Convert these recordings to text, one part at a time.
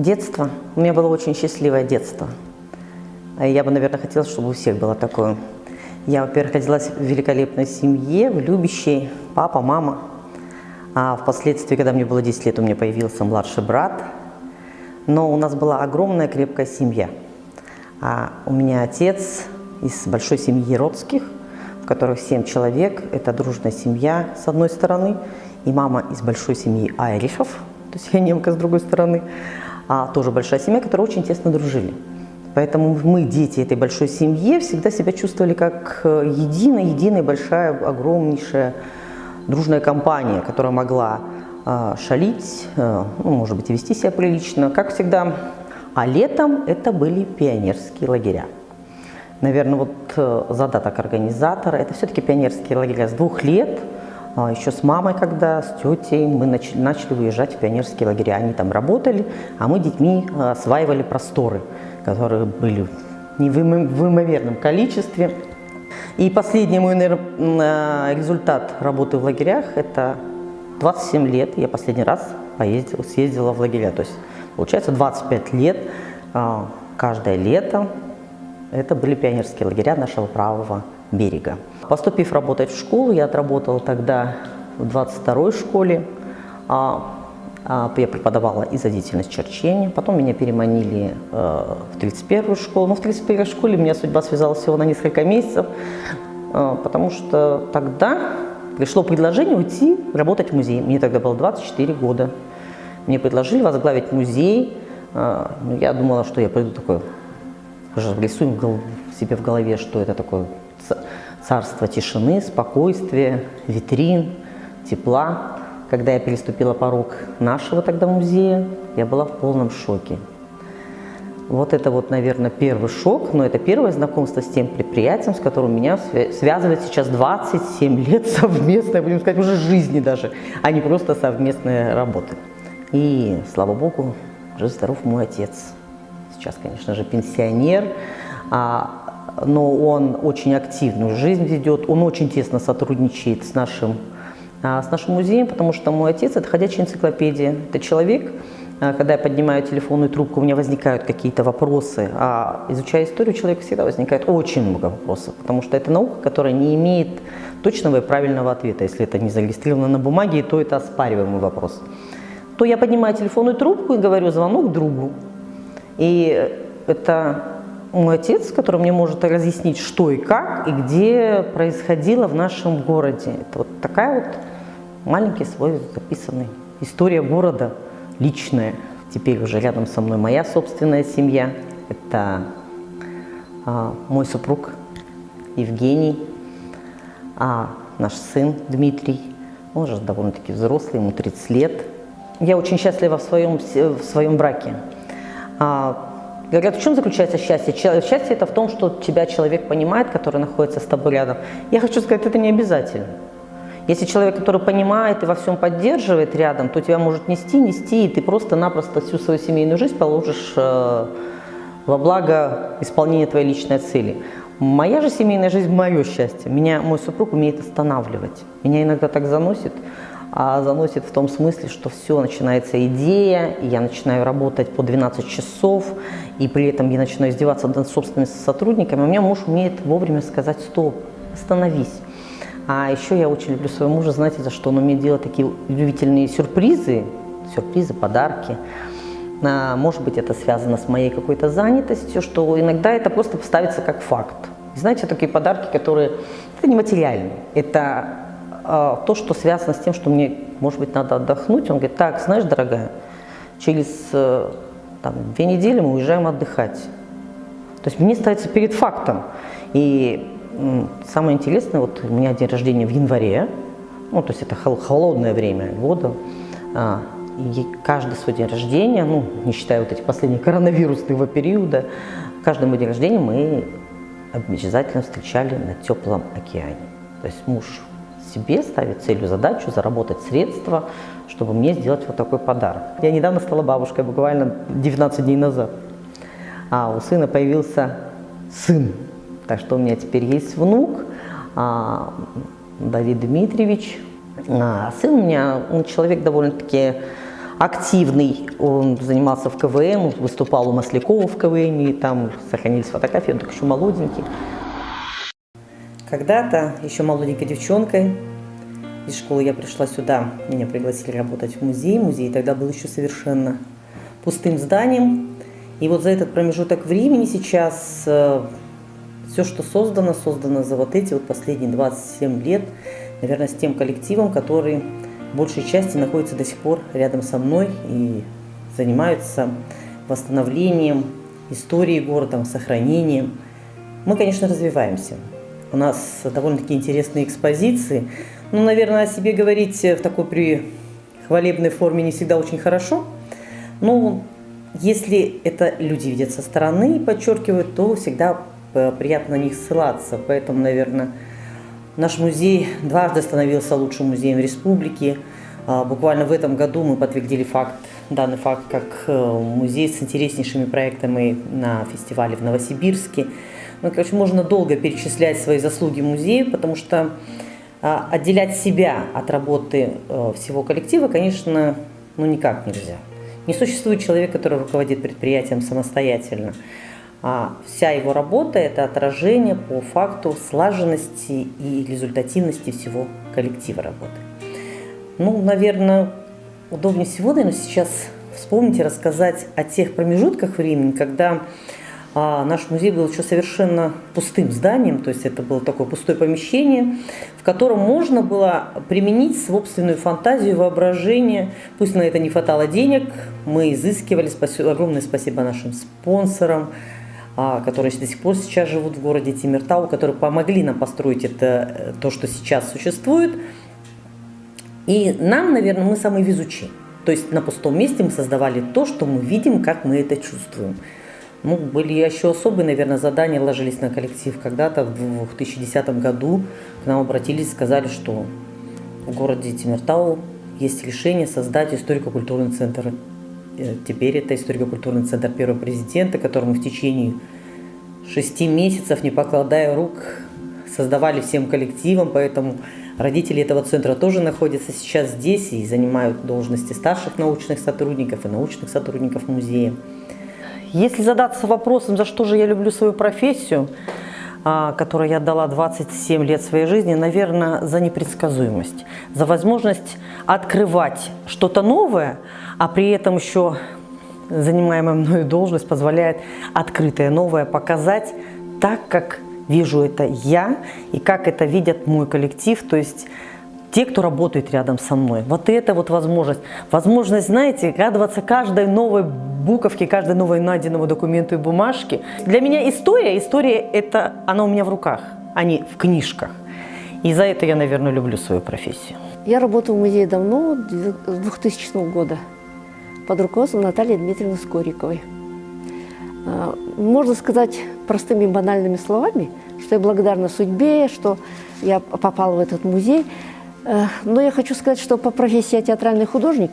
Детство. У меня было очень счастливое детство. Я бы, наверное, хотела, чтобы у всех было такое. Я, во-первых, родилась в великолепной семье, в любящей, папа, мама. А впоследствии, когда мне было 10 лет, у меня появился младший брат. Но у нас была огромная крепкая семья. У меня отец из большой семьи Родских, в которых 7 человек. Это дружная семья с одной стороны. И мама из большой семьи Айрихов, то есть я немка с другой стороны. Тоже большая семья, которая очень тесно дружили. Поэтому мы, дети этой большой семьи, всегда себя чувствовали как единая, большая, огромнейшая дружная компания, которая могла шалить, может быть, и вести себя прилично, как всегда. А летом это были пионерские лагеря. Наверное, вот задаток организатора – это все-таки пионерские лагеря с 2 лет. Еще с мамой, когда с тетей мы начали выезжать в пионерские лагеря. Они там работали, а мы детьми осваивали просторы, которые были в неимоверном количестве. И последний мой, наверное, результат работы в лагерях – это 27 лет. Я последний раз съездила в лагеря. То есть, получается, 25 лет каждое лето это были пионерские лагеря нашего правого берега. Поступив работать в школу, я отработала тогда в 22-й школе. Я преподавала изобразительность черчения. Потом меня переманили в 31-ю школу. Но в 31-й школе у меня судьба связалась всего на несколько месяцев, потому что тогда пришло предложение уйти работать в музей. Мне тогда было 24 года. Мне предложили возглавить музей. Я думала, что я пойду такой, рисуем себе в голове, что это такое царство тишины, спокойствия, витрин, тепла. Когда я переступила порог нашего тогда музея, я была в полном шоке. Вот это вот, наверное, первый шок, но это первое знакомство с тем предприятием, с которым меня связывает сейчас 27 лет совместной, будем сказать, уже жизни даже, а не просто совместная работа. И, слава богу, жив-здоров мой отец. Сейчас, конечно же, пенсионер, но он очень активную жизнь ведет, он очень тесно сотрудничает с нашим музеем, потому что мой отец – это ходячая энциклопедия. Это человек, когда я поднимаю телефонную трубку, у меня возникают какие-то вопросы, изучая историю, у человека всегда возникает очень много вопросов, потому что это наука, которая не имеет точного и правильного ответа. Если это не зарегистрировано на бумаге, то это оспариваемый вопрос. То я поднимаю телефонную трубку и говорю звонок другу. И это мой отец, который мне может разъяснить, что и как, и где происходило в нашем городе. Это вот такая вот маленький свой записанный история города, личная. Теперь уже рядом со мной моя собственная семья. Это мой супруг Евгений, наш сын Дмитрий. Он уже довольно-таки взрослый, ему 30 лет. Я очень счастлива в своем браке. Говорят, в чем заключается счастье? Счастье – это в том, что тебя человек понимает, который находится с тобой рядом. Я хочу сказать, это не обязательно. Если человек, который понимает и во всем поддерживает рядом, то тебя может нести, и ты просто-напросто всю свою семейную жизнь положишь во благо исполнения твоей личной цели. Моя же семейная жизнь – мое счастье. Меня мой супруг умеет останавливать. Меня иногда так заносит. Заносит в том смысле, что все, начинается идея, и я начинаю работать по 12 часов, и при этом я начинаю издеваться над собственными сотрудниками. У меня муж умеет вовремя сказать «стоп, остановись». А еще я очень люблю своего мужа, знаете, за что он умеет делать такие удивительные сюрпризы, подарки. Может быть, это связано с моей какой-то занятостью, что иногда это просто ставится как факт. И знаете, такие подарки, которые это нематериальные, это то, что связано с тем, что мне, может быть, надо отдохнуть. Он говорит: так, знаешь, дорогая, через 2 недели мы уезжаем отдыхать. То есть мне ставится перед фактом. И самое интересное, вот у меня день рождения в январе, то есть это холодное время года, и каждый свой день рождения, не считая вот этих последних коронавирусного периода, каждый мой день рождения мы обязательно встречали на теплом океане. То есть муж себе ставит целью задачу заработать средства, чтобы мне сделать вот такой подарок. Я недавно стала бабушкой, буквально 19 дней назад. У сына появился сын. Так что у меня теперь есть внук, Давид Дмитриевич. Сын у меня, он человек довольно-таки активный, он занимался в КВН, выступал у Маслякова в КВН, и там сохранились фотографии, он только еще молоденький. Когда-то, еще молоденькой девчонкой, из школы я пришла сюда, меня пригласили работать в музей. Музей тогда был еще совершенно пустым зданием. И вот за этот промежуток времени сейчас все, что создано за вот эти вот последние 27 лет, наверное, с тем коллективом, который в большей части находится до сих пор рядом со мной и занимаются восстановлением истории города, сохранением. Мы, конечно, развиваемся. У нас довольно-таки интересные экспозиции. Ну, наверное, о себе говорить в такой при хвалебной форме не всегда очень хорошо. Но если это люди видят со стороны и подчеркивают, то всегда приятно на них ссылаться. Поэтому, наверное, наш музей дважды становился лучшим музеем республики. Буквально в этом году мы подтвердили данный факт как музей с интереснейшими проектами на фестивале в Новосибирске. Ну, короче, можно долго перечислять свои заслуги музею, потому что отделять себя от работы всего коллектива, конечно, никак нельзя. Не существует человека, который руководит предприятием самостоятельно. Вся его работа – это отражение по факту слаженности и результативности всего коллектива работы. Ну, наверное, удобнее всего, сейчас вспомнить и рассказать о тех промежутках времени, когда наш музей был еще совершенно пустым зданием, то есть это было такое пустое помещение, в котором можно было применить собственную фантазию, воображение. Пусть на это не хватало денег, мы изыскивали, огромное спасибо нашим спонсорам, которые до сих пор сейчас живут в городе Темиртау, которые помогли нам построить это, то, что сейчас существует. И нам, наверное, мы самые везучие. То есть на пустом месте мы создавали то, что мы видим, как мы это чувствуем. Ну, были еще особые, наверное, задания, ложились на коллектив. Когда-то в 2010 году к нам обратились, сказали, что в городе Темиртау есть решение создать историко-культурный центр. Теперь это историко-культурный центр первого президента, который мы в течение 6 месяцев, не покладая рук, создавали всем коллективом, поэтому родители этого центра тоже находятся сейчас здесь и занимают должности старших научных сотрудников и научных сотрудников музея. Если задаться вопросом, за что же я люблю свою профессию, которой я отдала 27 лет своей жизни, наверное, за непредсказуемость, за возможность открывать что-то новое, а при этом еще занимаемая мною должность позволяет открытое новое показать так, как вижу это я и как это видят мой коллектив, то есть те, кто работает рядом со мной. Вот это вот возможность. Возможность, знаете, радоваться каждой новой буковке, каждой новой найденному документу и бумажке. Для меня история это, она у меня в руках, а не в книжках. И за это я, наверное, люблю свою профессию. Я работаю в музее давно, с 2000 года, под руководством Натальи Дмитриевны Скориковой. Можно сказать простыми банальными словами, что я благодарна судьбе, что я попала в этот музей. Но я хочу сказать, что по профессии я театральный художник,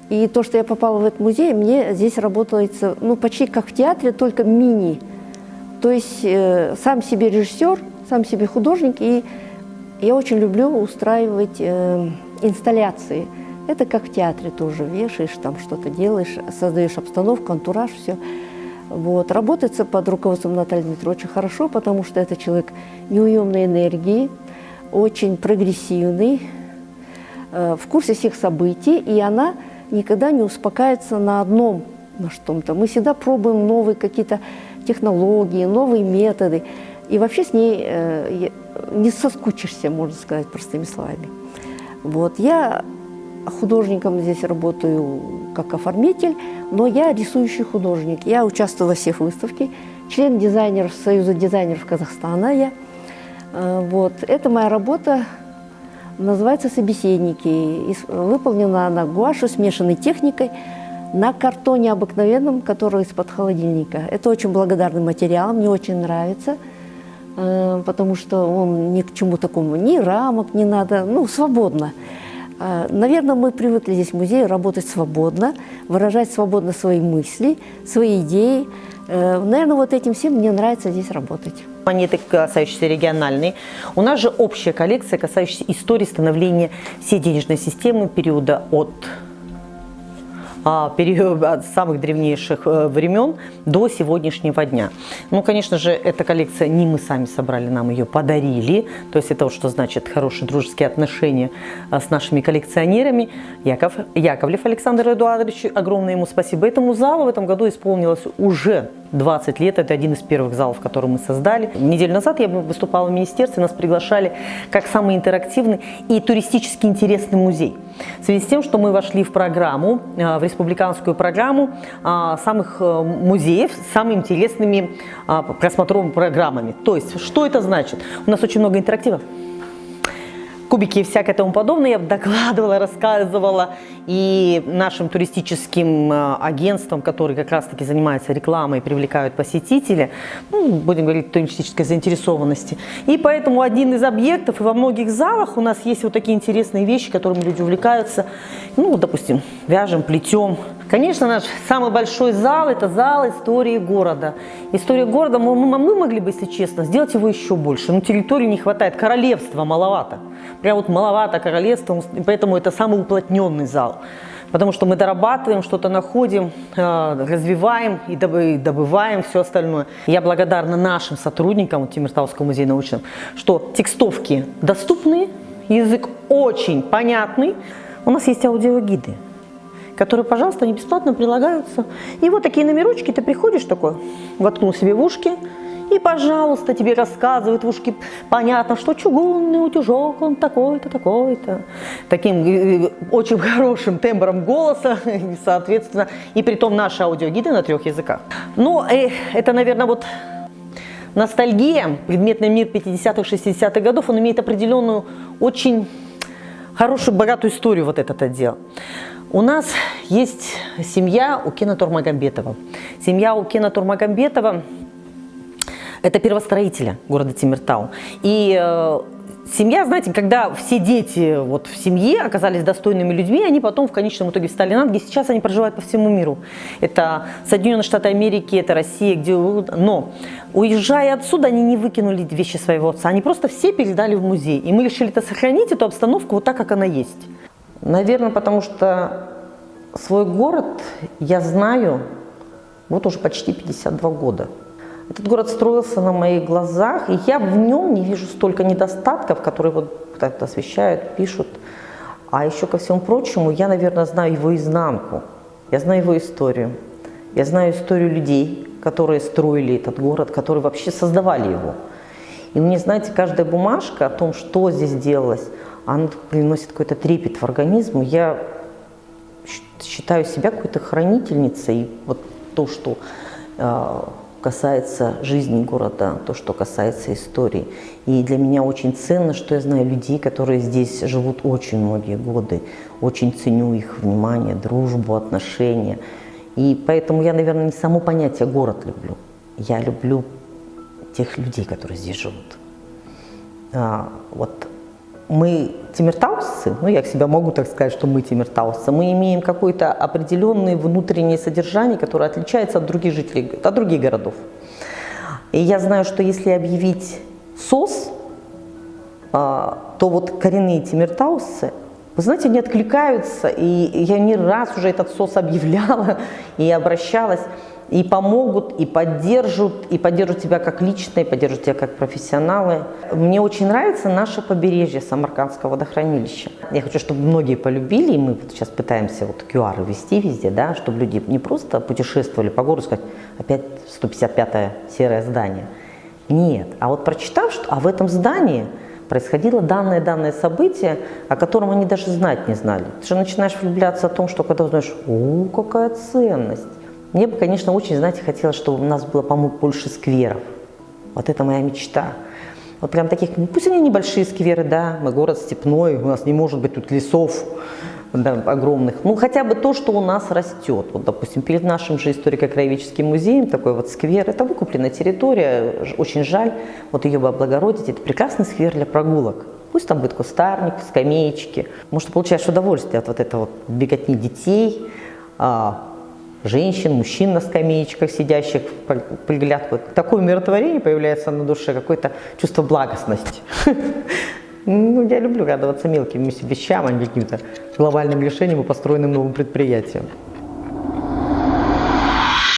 и то, что я попала в этот музей, мне здесь работается, почти как в театре, только мини. То есть сам себе режиссер, сам себе художник, и я очень люблю устраивать инсталляции. Это как в театре тоже, вешаешь, там что-то делаешь, создаешь обстановку, антураж, все. Вот. Работается под руководством Натальи Дмитриевны очень хорошо, потому что это человек неуемной энергии, очень прогрессивный, в курсе всех событий, и она никогда не успокаивается на одном, на что-то. Мы всегда пробуем новые какие-то технологии, новые методы, и вообще с ней не соскучишься, можно сказать, простыми словами. Вот. Я художником здесь работаю как оформитель, но я рисующий художник. Я участвую во всех выставках, член дизайнеров Союза дизайнеров Казахстана я. Вот. Это моя работа, называется «Собеседники». Выполнена она гуашью, смешанной техникой, на картоне обыкновенном, который из-под холодильника. Это очень благодарный материал, мне очень нравится, потому что он ни к чему такому, ни рамок не надо, свободно. Наверное, мы привыкли здесь в музее работать свободно, выражать свободно свои мысли, свои идеи. Наверное, вот этим всем мне нравится здесь работать. Монеты, касающиеся региональной. У нас же общая коллекция, касающаяся истории становления всей денежной системы периода от от самых древнейших времен до сегодняшнего дня. Ну, конечно же, эта коллекция не мы сами собрали, нам ее подарили. То есть это вот что значит хорошие дружеские отношения с нашими коллекционерами. Яковлев Александр Эдуардович, огромное ему спасибо. Этому залу в этом году исполнилось уже 20 лет. Это один из первых залов, который мы создали. Неделю назад я выступала в министерстве, нас приглашали как самый интерактивный и туристически интересный музей. В связи с тем, что мы вошли в программу, в республиканскую программу самых музеев с самыми интересными просмотровыми программами. То есть, что это значит? У нас очень много интерактива. Кубики и всякое тому подобное я докладывала, рассказывала и нашим туристическим агентствам, которые как раз-таки занимаются рекламой и привлекают посетителей, ну, будем говорить, туристической заинтересованности. И поэтому один из объектов, и во многих залах у нас есть вот такие интересные вещи, которыми люди увлекаются. Ну, допустим, вяжем, плетем. Конечно, наш самый большой зал – это зал истории города. История города, мы могли бы, если честно, сделать его еще больше, но территории не хватает, королевства маловато. Прям вот маловато королевства, поэтому это самый уплотненный зал. Потому что мы дорабатываем, что-то находим, развиваем и добываем все остальное. Я благодарна нашим сотрудникам Темиртауского музея научного, что текстовки доступны, язык очень понятный. У нас есть аудиогиды, которые, пожалуйста, они бесплатно прилагаются. И вот такие номерочки, ты приходишь такой, воткнул себе в ушки, и, пожалуйста, тебе рассказывают в ушки, понятно, что чугунный утюжок, он такой-то, такой-то. Таким очень хорошим тембром голоса, соответственно, и притом наши аудиогиды на 3 языках. Ну, это, наверное, вот ностальгия, предметный мир 50-х, 60-х годов, он имеет определенную, очень хорошую, богатую историю, вот этот отдел. У нас есть семья Укена Турмагомбетова. Семья Укена Турмагомбетова – это первостроителя города Темиртау. И семья, знаете, когда все дети вот в семье оказались достойными людьми, они потом в конечном итоге встали на ноги. Сейчас они проживают по всему миру. Это Соединенные Штаты Америки, это Россия, где... Но уезжая отсюда, они не выкинули вещи своего отца. Они просто все передали в музей. И мы решили сохранить эту обстановку вот так, как она есть. Наверное, потому что свой город я знаю вот уже почти 52 года. Этот город строился на моих глазах, и я в нем не вижу столько недостатков, которые вот как-то освещают, пишут. А еще ко всему прочему, я, наверное, знаю его изнанку, я знаю его историю. Я знаю историю людей, которые строили этот город, которые вообще создавали его. И мне, знаете, каждая бумажка о том, что здесь делалось, она приносит какой-то трепет в организм. Я считаю себя какой-то хранительницей. И вот то, что касается жизни города, то, что касается истории. И для меня очень ценно, что я знаю людей, которые здесь живут очень многие годы. Очень ценю их внимание, дружбу, отношения. И поэтому я, наверное, не само понятие город люблю. Я люблю тех людей, которые здесь живут. Вот мы темиртаусцы, ну я себя могу так сказать, что мы темиртаусцы, мы имеем какое-то определенное внутреннее содержание, которое отличается от других жителей, от других городов. И я знаю, что если объявить СОС, то вот коренные темиртаусцы, вы знаете, они откликаются, и я не раз уже этот СОС объявляла и обращалась, и помогут, и поддержат тебя как лично, и поддержат тебя как профессионалы. Мне очень нравится наше побережье Самаркандского водохранилища. Я хочу, чтобы многие полюбили, и мы сейчас пытаемся вот QR ввести везде, да, чтобы люди не просто путешествовали по городу, сказать, опять 155-е серое здание. Нет, а вот прочитав, что в этом здании происходило данное событие, о котором они даже знать не знали. Ты же начинаешь влюбляться в том, что когда узнаешь, какая ценность. Мне бы, конечно, очень, знаете, хотелось, чтобы у нас было, по-моему, больше скверов. Вот это моя мечта. Вот прям таких, пусть они небольшие скверы, да, мы город степной, у нас не может быть тут лесов, да, огромных. Ну, хотя бы то, что у нас растет. Вот, допустим, перед нашим же историко-краеведческим музеем такой вот сквер, это выкупленная территория, очень жаль, вот ее бы облагородить, это прекрасный сквер для прогулок. Пусть там будет кустарник, скамеечки. Может, ты получаешь удовольствие от вот этого вот беготни детей, женщин, мужчин на скамеечках, сидящих, приглядку. Такое умиротворение появляется на душе, какое-то чувство благостности. Ну, я люблю радоваться мелким вещам, а не каким-то глобальным решениям и построенным новым предприятиям.